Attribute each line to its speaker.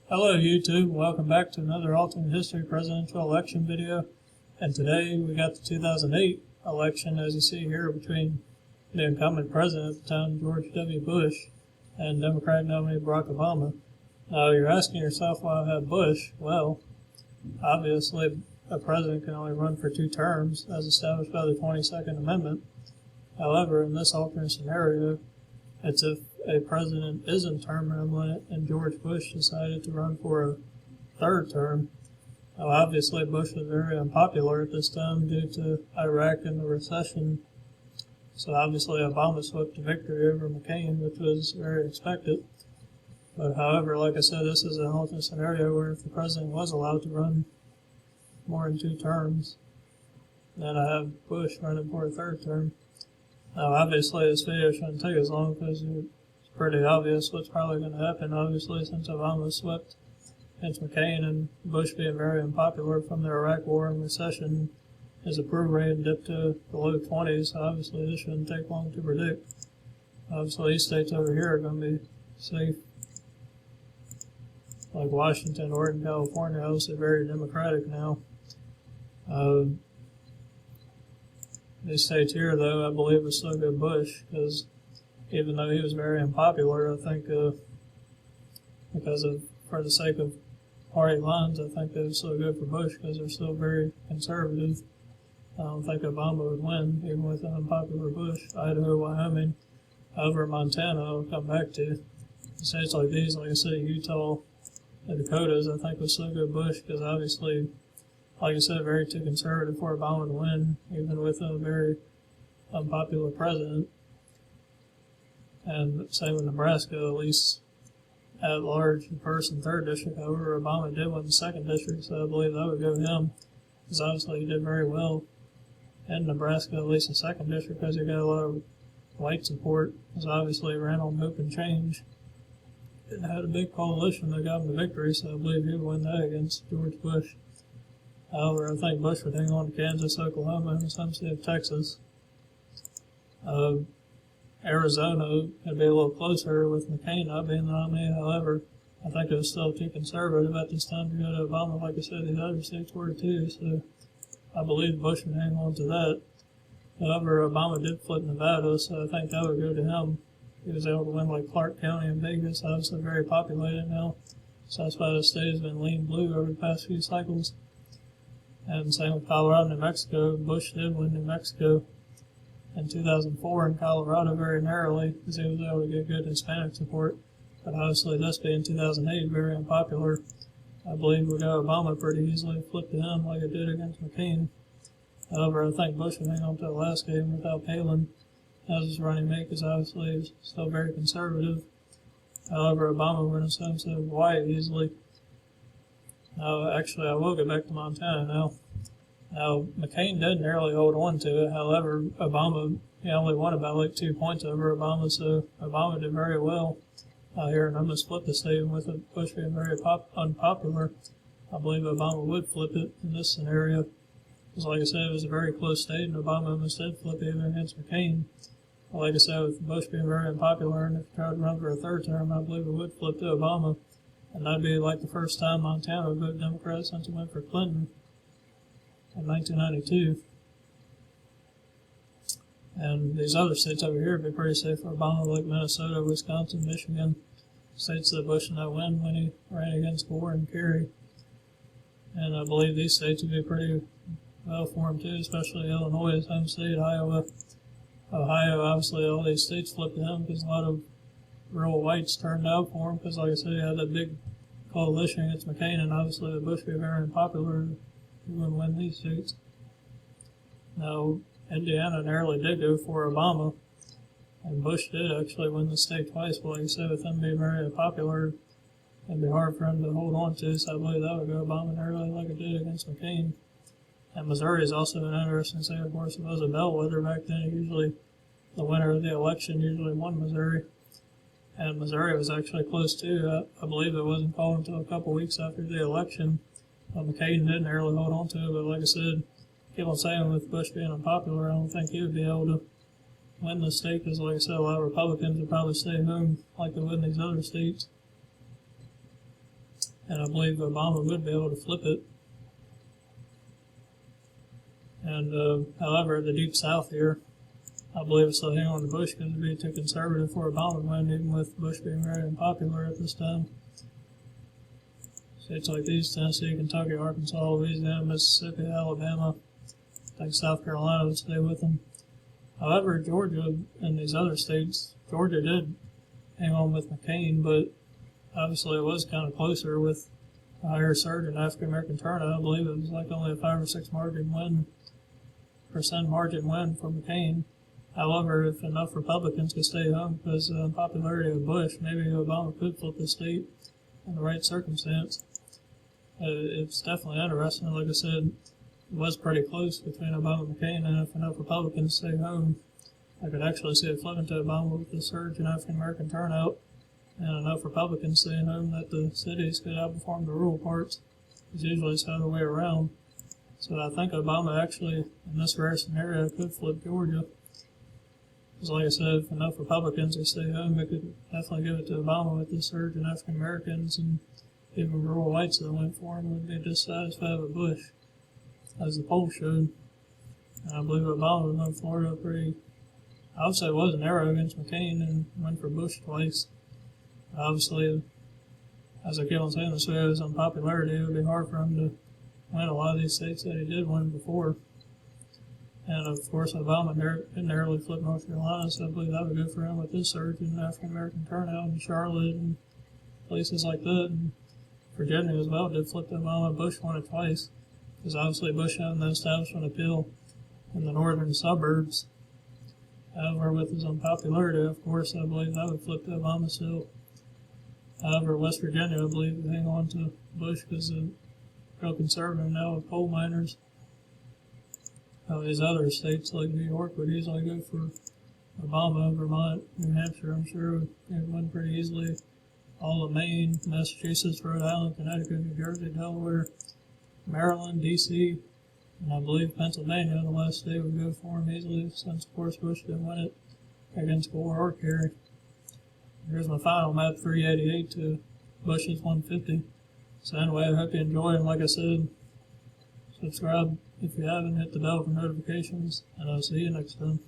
Speaker 1: Hello YouTube, welcome back to another alternate history presidential election video. And today we got the 2008 election, as you see here, between the incumbent president at the time, George W. Bush, and Democratic nominee Barack Obama. Now you're asking yourself why I have Bush. Well, obviously a president can only run for 2 terms as established by the 22nd Amendment. However, in this alternate scenario, it's if a president is in term limit and George Bush decided to run for a 3rd term. Now, obviously, Bush was very unpopular at this time due to Iraq and the recession. So obviously, Obama swept to victory over McCain, which was very expected. But however, like I said, this is an alternate scenario where if the president was allowed to run more than 2 terms, then I have Bush running for a 3rd term. Now, obviously, this video shouldn't take as long because it's pretty obvious what's probably going to happen, obviously, since Obama swept against McCain and Bush being very unpopular from the Iraq War and recession. His approval rate dipped to the low 20s, so obviously this shouldn't take long to predict. Obviously, these states over here are going to be safe, like Washington, Oregon, California, obviously very Democratic now. These states here, though, I believe was still good Bush, because even though he was very unpopular, I think for the sake of party lines, I think they were still good for Bush because they're still very conservative. I don't think Obama would win, even with an unpopular Bush. Idaho, Wyoming, however, Montana, I'll come back to. States like these, like I said, Utah, the Dakotas, I think was still good Bush because obviously, like I said, very too conservative for Obama to win, even with a very unpopular president. And same with Nebraska, at least at large, the 1st and 3rd district. However, Obama did win the 2nd district, so I believe that would go to him, because obviously he did very well in Nebraska, at least the 2nd district, because he got a lot of white support, because obviously he ran on Hope and Change and had a big coalition that got him the victory, so I believe he would win that against George Bush. However, I think Bush would hang on to Kansas, Oklahoma, and some state of Texas. Arizona would be a little closer with McCain not being the nominee. However, I think it was still too conservative at this time to go to Obama. Like I said, these other states were too, so I believe Bush would hang on to that. However, Obama did flip Nevada, so I think that would go to him. He was able to win like Clark County and Vegas, obviously very populated now. So that's why the state has been lean blue over the past few cycles. And same with Colorado, New Mexico. Bush did win New Mexico in 2004 in Colorado very narrowly because he was able to get good Hispanic support. But obviously, this being 2008, very unpopular. I believe we got Obama pretty easily, flipped to him like it did against McCain. However, I think Bush would hang on to the last game without Palin as his running mate because obviously he's still very conservative. However, Obama would have so Hawaii easily. Actually, I will get back to Montana now. Now, McCain did narrowly hold on to it. However, Obama, he only won about like 2 points over Obama, so Obama did very well here. And I'm going to split the state with Bush being very unpopular. I believe Obama would flip it in this scenario. Because, like I said, it was a very close state, and Obama almost did flip it even against McCain. But like I said, with Bush being very unpopular, and if he tried to run for a 3rd term, I believe it would flip to Obama. And that'd be like the first time Montana would vote Democrat since it went for Clinton in 1992. And these other states over here would be pretty safe for Obama, like Minnesota, Wisconsin, Michigan, states that Bush did not win when he ran against Gore and Kerry. And I believe these states would be pretty well for him too, especially Illinois, his home state, Iowa. Ohio, obviously, all these states flipped to him because a lot of rural whites turned out for him because, like I said, he had that big coalition against McCain, and obviously Bush would be very unpopular. He wouldn't win these states. Now, Indiana narrowly did go for Obama, and Bush did actually win the state twice, but like I said, with him being very unpopular, it'd be hard for him to hold on to, so I believe that would go Obama narrowly like it did against McCain. And Missouri is also an interesting state, of course. It was a bellwether back then. Usually, the winner of the election usually won Missouri. And Missouri was actually close too. I believe it wasn't called until a couple weeks after the election. McCain did narrowly hold on to it, but like I said, keep on saying with Bush being unpopular, I don't think he would be able to win the state because, like I said, a lot of Republicans would probably stay home like they would in these other states. and I believe Obama would be able to flip it. And however, the Deep South here, I believe it's still hanging on to Bush because it'd be too conservative for Obama to win, even with Bush being very unpopular at this time. States like these, Tennessee, Kentucky, Arkansas, Louisiana, Mississippi, Alabama, I think South Carolina would stay with them. However, Georgia and these other states, Georgia did hang on with McCain, but obviously it was kind of closer with a higher surge in African American turnout. I believe it was like only a 5 or 6% margin win for McCain. However, if enough Republicans could stay home because of the popularity of Bush, maybe Obama could flip the state in the right circumstance. It's definitely interesting. Like I said, it was pretty close between Obama and McCain, and if enough Republicans stay home, I could actually see it flipping to Obama with the surge in African American turnout, and enough Republicans staying home that the cities could outperform the rural parts. It's usually the other way around. So I think Obama actually, in this rare scenario, could flip Georgia. Because like I said, if enough Republicans would stay home, it could definitely give it to Obama with the surge in African Americans, and even rural whites that went for him would be dissatisfied with Bush, as the poll showed. And I believe Obama won Florida I would say it was an arrow against McCain and went for Bush twice. Obviously, as I keep on saying this way, his unpopularity, it would be hard for him to win a lot of these states that he did win before. And of course, Obama didn't narrowly flip North Carolina, so I believe that would go for him with his surge in African American turnout in Charlotte and places like that. And Virginia as well did flip to Obama. Bush won it twice, because obviously Bush had the establishment appeal in the northern suburbs. However, with his unpopularity, of course, I believe that would flip to Obama still. However, West Virginia, I believe, would hang on to Bush because they're real conservative now with coal miners. These other states like New York would easily go for Obama. Vermont, New Hampshire, I'm sure would win pretty easily. All of Maine, Massachusetts, Rhode Island, Connecticut, New Jersey, Delaware, Maryland, D.C., and I believe Pennsylvania, the last state, would go for him easily, since of course Bush didn't win it against Gore or Kerry. Here's my final map, 388 to Bush's 150. So anyway, I hope you enjoy, and like I said, subscribe if you haven't, hit the bell for notifications, and I'll see you next time.